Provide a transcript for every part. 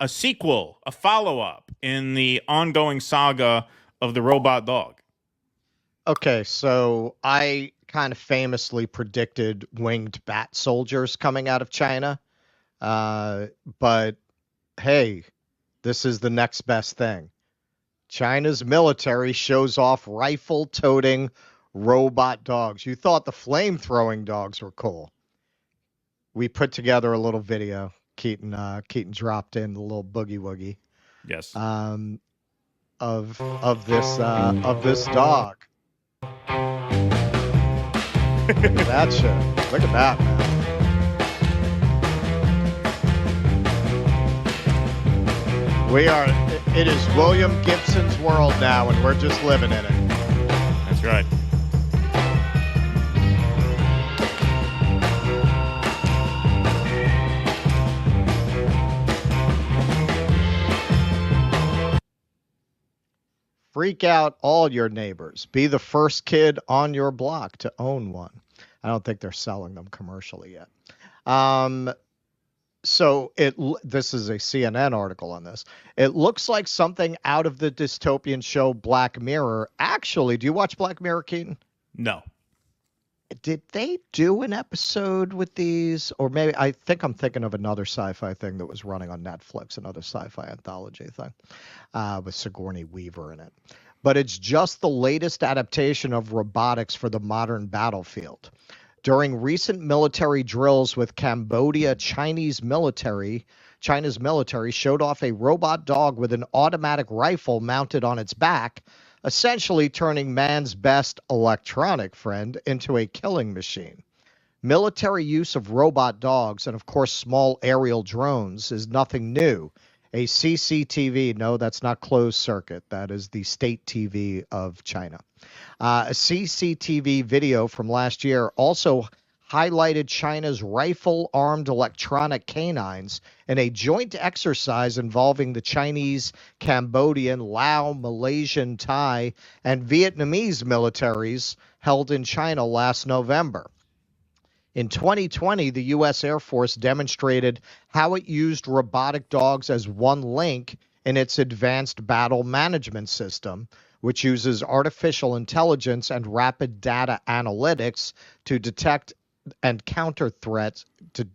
a sequel, a follow-up in the ongoing saga of the robot dog. Okay, so I kind of famously predicted winged bat soldiers coming out of China. But hey, this is the next best thing. China's military shows off rifle-toting robot dogs. You thought the flame-throwing dogs were cool. We put together a little video. Keaton dropped in the little boogie woogie. Yes. Of this dog. Look at that shit. Look at that, man. It is William Gibson's world now, and we're just living in it. That's right. Freak out all your neighbors. Be the first kid on your block to own one. I don't think they're selling them commercially yet. So this is a CNN article on this. It looks like something out of the dystopian show Black Mirror. Actually, do you watch Black Mirror, Keaton? No. Did they do an episode with these? Or maybe I think I'm thinking of another sci-fi thing that was running on Netflix, another sci-fi anthology thing with Sigourney Weaver in it. But it's just the latest adaptation of robotics for the modern battlefield. During recent military drills with Cambodia, China's military showed off a robot dog with an automatic rifle mounted on its back, essentially turning man's best electronic friend into a killing machine. Military use of robot dogs and, of course, small aerial drones is nothing new. A CCTV, no, that's not closed circuit. That is the state TV of China. A CCTV video from last year also highlighted China's rifle-armed electronic canines in a joint exercise involving the Chinese, Cambodian, Lao, Malaysian, Thai, and Vietnamese militaries held in China last November. In 2020, the U.S. Air Force demonstrated how it used robotic dogs as one link in its advanced battle management system, which uses artificial intelligence and rapid data analytics to detect and counter threats to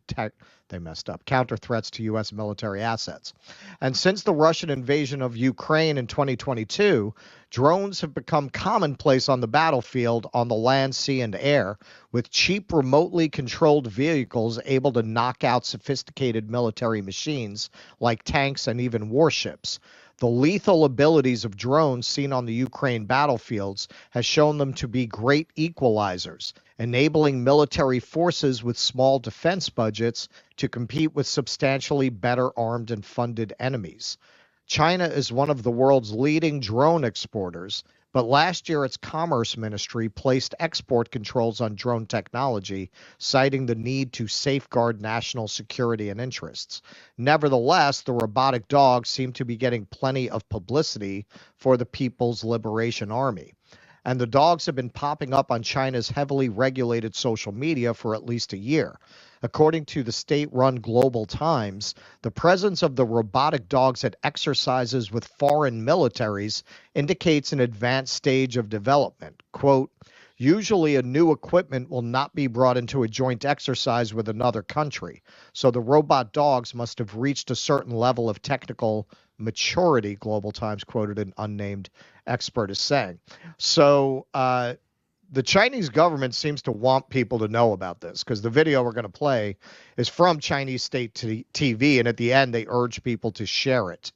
U.S. military assets. And since the Russian invasion of Ukraine in 2022, drones have become commonplace on the battlefield on the land, sea, and air, with cheap remotely controlled vehicles able to knock out sophisticated military machines like tanks and even warships. The lethal abilities of drones seen on the Ukraine battlefields has shown them to be great equalizers, enabling military forces with small defense budgets to compete with substantially better armed and funded enemies. China is one of the world's leading drone exporters, but last year its Commerce Ministry placed export controls on drone technology, citing the need to safeguard national security and interests. Nevertheless, the robotic dogs seem to be getting plenty of publicity for the People's Liberation Army. And the dogs have been popping up on China's heavily regulated social media for at least a year. According to the state-run Global Times, the presence of the robotic dogs at exercises with foreign militaries indicates an advanced stage of development. Quote, usually a new equipment will not be brought into a joint exercise with another country, so the robot dogs must have reached a certain level of technical maturity, Global Times quoted an unnamed expert as saying. So the Chinese government seems to want people to know about this, because the video we're going to play is from Chinese state TV, and at the end they urge people to share it,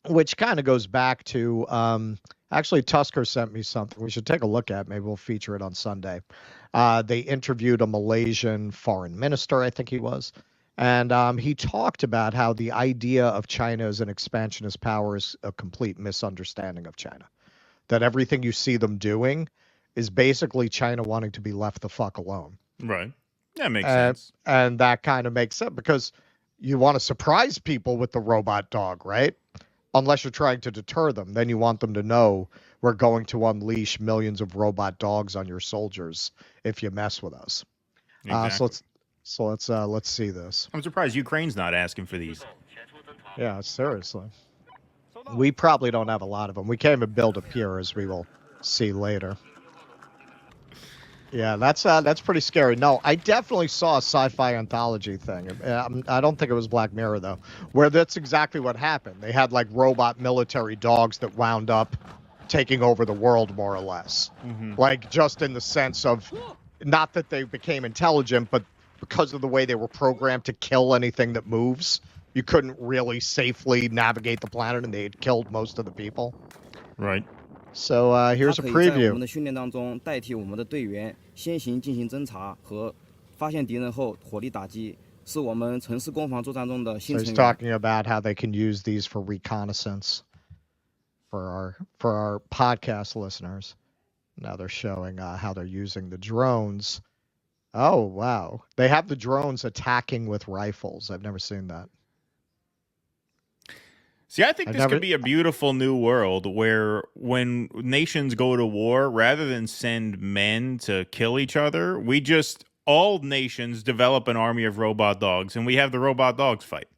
which kind of goes back to actually Tusker sent me something we should take a look at. Maybe we'll feature it on Sunday. They interviewed a Malaysian foreign minister, I think he was, and he talked about how the idea of China as an expansionist power is a complete misunderstanding of China. That everything you see them doing is basically China wanting to be left the fuck alone. Right. That makes sense. And that kind of makes sense because you want to surprise people with the robot dog, right? Unless you're trying to deter them. Then you want them to know we're going to unleash millions of robot dogs on your soldiers if you mess with us. Exactly. So let's see this. I'm surprised Ukraine's not asking for these. Yeah, seriously. We probably don't have a lot of them. We can't even build a pier, as we will see later. Yeah, that's pretty scary. No, I definitely saw a sci-fi anthology thing. I don't think it was Black Mirror though, where that's exactly what happened. They had like robot military dogs that wound up taking over the world more or less. Like just in the sense of not that they became intelligent, but because of the way they were programmed to kill anything that moves, you couldn't really safely navigate the planet, and they had killed most of the people. Right. So here's a 它可以在我们 preview. 的训练当中代替我们的队员先行进行侦查和发现敌人后火力打击，是我们城市攻防作战中的 So 新 he's 成员。 talking about how they can use these for reconnaissance for our podcast listeners. Now they're showing how they're using the drones. Oh, wow. They have the drones attacking with rifles. I've never seen that. See, I think this could be a beautiful new world where when nations go to war, rather than send men to kill each other, we just, all nations develop an army of robot dogs and we have the robot dogs fight.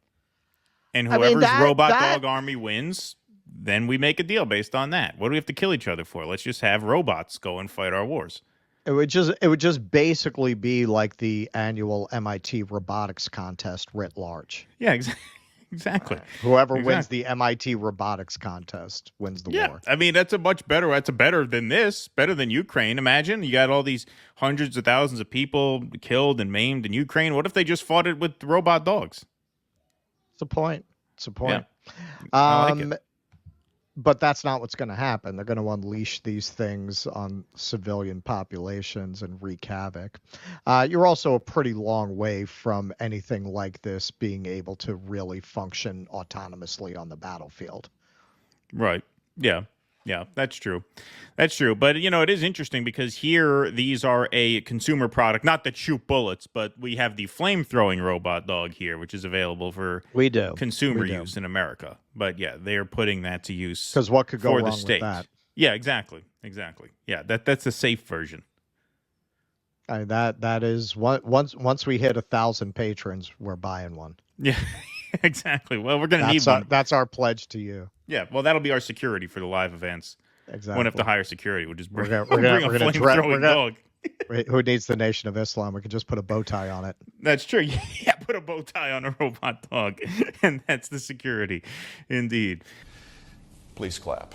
And whoever's dog army wins, then we make a deal based on that. What do we have to kill each other for? Let's just have robots go and fight our wars. It would just basically be like the annual MIT robotics contest writ large. Yeah, exactly. Whoever wins the MIT robotics contest wins the war. I mean, that's better than this, better than Ukraine. Imagine you got all these hundreds of thousands of people killed and maimed in Ukraine. What if they just fought it with robot dogs? It's a point. Yeah. I like it. But that's not what's going to happen. They're going to unleash these things on civilian populations and wreak havoc. You're also a pretty long way from anything like this being able to really function autonomously on the battlefield. Right. Yeah. Yeah, that's true. That's true. But, it is interesting because here these are a consumer product, not that shoot bullets, but we have the flame-throwing robot dog here, which is available for consumer use in America. But, yeah, they are putting that to use because what could go for wrong the state. With that? Yeah, exactly. Yeah, that's the safe version. That is once we hit 1,000 patrons, we're buying one. Yeah, exactly. Well, we're going to need one. That's our pledge to you. Yeah, well, that'll be our security for the live events. Exactly. We won't have to hire security. We'll just bring a flame-throwing dog. Who needs the Nation of Islam? We can just put a bow tie on it. That's true. Yeah, put a bow tie on a robot dog, and that's the security. Indeed. Please clap.